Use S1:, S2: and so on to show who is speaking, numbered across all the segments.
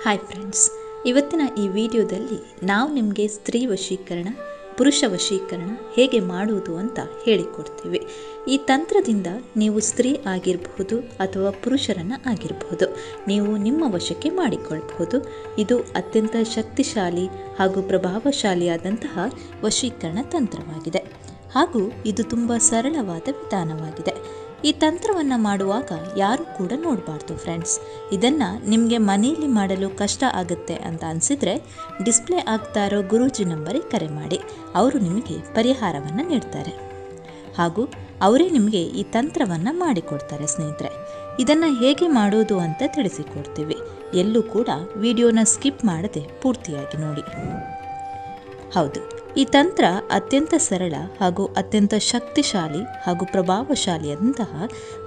S1: Hi friends, ಇವತ್ತಿನ ಈ ವಿಡಿಯೋದಲ್ಲಿ ನಾವು ನಿಮಗೆ ಸ್ತ್ರೀ ವಶೀಕರಣ, ಪುರುಷ ವಶೀಕರಣ ಹೇಗೆ ಮಾಡುವುದು ಅಂತ ಹೇಳಿಕೊಡ್ತೀವಿ. ಈ ತಂತ್ರದಿಂದ ನೀವು ಸ್ತ್ರೀ ಆಗಿರಬಹುದು ಅಥವಾ ಪುರುಷರನ್ನು ಆಗಿರಬಹುದು, ನೀವು ನಿಮ್ಮ ವಶಕ್ಕೆ ಮಾಡಿಕೊಳ್ಳಬಹುದು. ಇದು ಅತ್ಯಂತ ಶಕ್ತಿಶಾಲಿ ಹಾಗೂ ಪ್ರಭಾವಶಾಲಿಯಾದಂತಹ ವಶೀಕರಣ ತಂತ್ರವಾಗಿದೆ ಹಾಗೂ ಇದು ತುಂಬ ಸರಳವಾದ ವಿಧಾನವಾಗಿದೆ. ಈ ತಂತ್ರವನ್ನು ಮಾಡುವಾಗ ಯಾರು ಕೂಡ ನೋಡಬಾರ್ದು ಫ್ರೆಂಡ್ಸ್. ಇದನ್ನು ನಿಮಗೆ ಮನೆಯಲ್ಲಿ ಮಾಡಲು ಕಷ್ಟ ಆಗುತ್ತೆ ಅಂತ ಅನಿಸಿದರೆ ಡಿಸ್ಪ್ಲೇ ಆಗ್ತಾ ಇರೋ ಗುರೂಜಿ ನಂಬರಿಗೆ ಕರೆ ಮಾಡಿ. ಅವರು ನಿಮಗೆ ಪರಿಹಾರವನ್ನು ನೀಡ್ತಾರೆ ಹಾಗೂ ಅವರೇ ನಿಮಗೆ ಈ ತಂತ್ರವನ್ನು ಮಾಡಿಕೊಡ್ತಾರೆ ಸ್ನೇಹಿತರೆ. ಇದನ್ನು ಹೇಗೆ ಮಾಡೋದು ಅಂತ ತಿಳಿಸಿಕೊಡ್ತೀವಿ. ಎಲ್ಲೂ ಕೂಡ ವಿಡಿಯೋನ ಸ್ಕಿಪ್ ಮಾಡದೆ ಪೂರ್ತಿಯಾಗಿ ನೋಡಿ. ಹೌದು, ಈ ತಂತ್ರ ಅತ್ಯಂತ ಸರಳ ಹಾಗೂ ಅತ್ಯಂತ ಶಕ್ತಿಶಾಲಿ ಹಾಗೂ ಪ್ರಭಾವಶಾಲಿಯಾದಂತಹ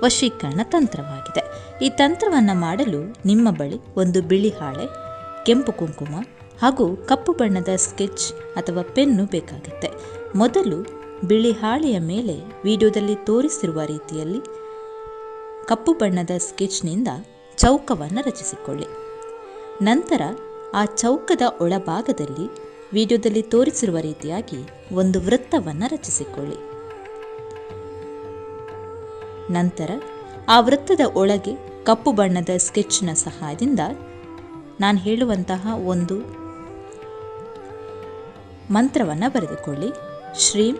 S1: ವಶೀಕರಣ ತಂತ್ರವಾಗಿದೆ. ಈ ತಂತ್ರವನ್ನು ಮಾಡಲು ನಿಮ್ಮ ಬಳಿ ಒಂದು ಬಿಳಿ ಹಾಳೆ, ಕೆಂಪು ಕುಂಕುಮ ಹಾಗೂ ಕಪ್ಪು ಬಣ್ಣದ ಸ್ಕೆಚ್ ಅಥವಾ ಪೆನ್ನು ಬೇಕಾಗುತ್ತೆ. ಮೊದಲು ಬಿಳಿ ಹಾಳೆಯ ಮೇಲೆ ವಿಡಿಯೋದಲ್ಲಿ ತೋರಿಸಿರುವ ರೀತಿಯಲ್ಲಿ ಕಪ್ಪು ಬಣ್ಣದ ಸ್ಕೆಚ್ನಿಂದ ಚೌಕವನ್ನು ರಚಿಸಿಕೊಳ್ಳಿ. ನಂತರ ಆ ಚೌಕದ ಒಳಭಾಗದಲ್ಲಿ ವಿಡಿಯೋದಲ್ಲಿ ತೋರಿಸಿರುವ ರೀತಿಯಾಗಿ ಒಂದು ವೃತ್ತವನ್ನು ರಚಿಸಿಕೊಳ್ಳಿ. ನಂತರ ಆ ವೃತ್ತದ ಒಳಗೆ ಕಪ್ಪು ಬಣ್ಣದ ಸ್ಕೆಚ್ನ ಸಹಾಯದಿಂದ ನಾನು ಹೇಳುವಂತಹ ಒಂದು ಮಂತ್ರವನ್ನು ಬರೆದುಕೊಳ್ಳಿ. ಶ್ರೀಂ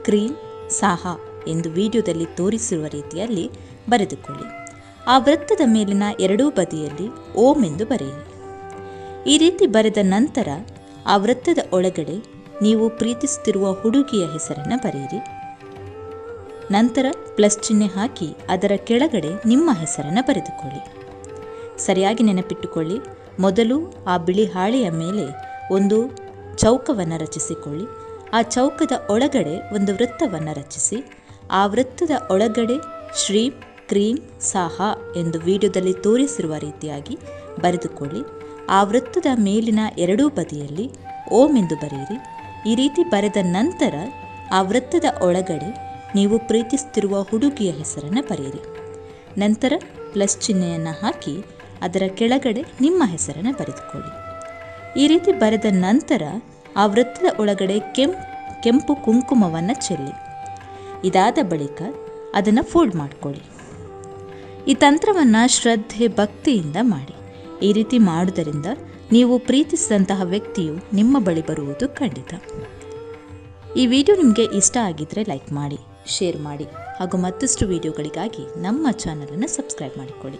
S1: ಕ್ರೀಂ ಸಾಹಾ ಎಂದು ವಿಡಿಯೋದಲ್ಲಿ ತೋರಿಸಿರುವ ರೀತಿಯಲ್ಲಿ ಬರೆದುಕೊಳ್ಳಿ. ಆ ವೃತ್ತದ ಮೇಲಿನ ಎರಡೂ ಬದಿಯಲ್ಲಿ ಓಂ ಎಂದು ಬರೆಯಿರಿ. ಈ ರೀತಿ ಬರೆದ ನಂತರ ಆ ವೃತ್ತದ ಒಳಗಡೆ ನೀವು ಪ್ರೀತಿಸುತ್ತಿರುವ ಹುಡುಗಿಯ ಹೆಸರನ್ನು ಬರೆಯಿರಿ. ನಂತರ ಪ್ಲಸ್ ಚಿಹ್ನೆ ಹಾಕಿ ಅದರ ಕೆಳಗಡೆ ನಿಮ್ಮ ಹೆಸರನ್ನು ಬರೆದುಕೊಳ್ಳಿ. ಸರಿಯಾಗಿ ನೆನಪಿಟ್ಟುಕೊಳ್ಳಿ. ಮೊದಲು ಆ ಬಿಳಿ ಹಾಳೆಯ ಮೇಲೆ ಒಂದು ಚೌಕವನ್ನು ರಚಿಸಿಕೊಳ್ಳಿ. ಆ ಚೌಕದ ಒಳಗಡೆ ಒಂದು ವೃತ್ತವನ್ನು ರಚಿಸಿ ಆ ವೃತ್ತದ ಒಳಗಡೆ ಶ್ರೀಂ ಕ್ರೀಂ ಸಾಹಾ ಎಂದು ವಿಡಿಯೋದಲ್ಲಿ ತೋರಿಸಿರುವ ರೀತಿಯಾಗಿ ಬರೆದುಕೊಳ್ಳಿ. ಆ ವೃತ್ತದ ಮೇಲಿನ ಎರಡೂ ಬದಿಯಲ್ಲಿ ಓಂ ಎಂದು ಬರೆಯಿರಿ. ಈ ರೀತಿ ಬರೆದ ನಂತರ ಆ ವೃತ್ತದ ಒಳಗಡೆ ನೀವು ಪ್ರೀತಿಸುತ್ತಿರುವ ಹುಡುಗಿಯ ಹೆಸರನ್ನು ಬರೆಯಿರಿ. ನಂತರ ಪ್ಲಸ್ ಚಿಹ್ನೆಯನ್ನು ಹಾಕಿ ಅದರ ಕೆಳಗಡೆ ನಿಮ್ಮ ಹೆಸರನ್ನು ಬರೆದುಕೊಳ್ಳಿ. ಈ ರೀತಿ ಬರೆದ ನಂತರ ಆ ವೃತ್ತದ ಒಳಗಡೆ ಕೆಂಪು ಕುಂಕುಮವನ್ನು ಚೆಲ್ಲಿ. ಇದಾದ ಬಳಿಕ ಅದನ್ನು ಫೋಲ್ಡ್ ಮಾಡಿಕೊಳ್ಳಿ. ಈ ತಂತ್ರವನ್ನು ಶ್ರದ್ಧೆ ಭಕ್ತಿಯಿಂದ ಮಾಡಿ. ಈ ರೀತಿ ಮಾಡುವುದರಿಂದ ನೀವು ಪ್ರೀತಿಸಿದಂತಹ ವ್ಯಕ್ತಿಯು ನಿಮ್ಮ ಬಳಿ ಬರುವುದು ಖಂಡಿತ. ಈ ವಿಡಿಯೋ ನಿಮಗೆ ಇಷ್ಟ ಆಗಿದ್ದರೆ ಲೈಕ್ ಮಾಡಿ, ಶೇರ್ ಮಾಡಿ ಹಾಗೂ ಮತ್ತಷ್ಟು ವಿಡಿಯೋಗಳಿಗಾಗಿ ನಮ್ಮ ಚಾನಲನ್ನು ಸಬ್ಸ್ಕ್ರೈಬ್ ಮಾಡಿಕೊಳ್ಳಿ.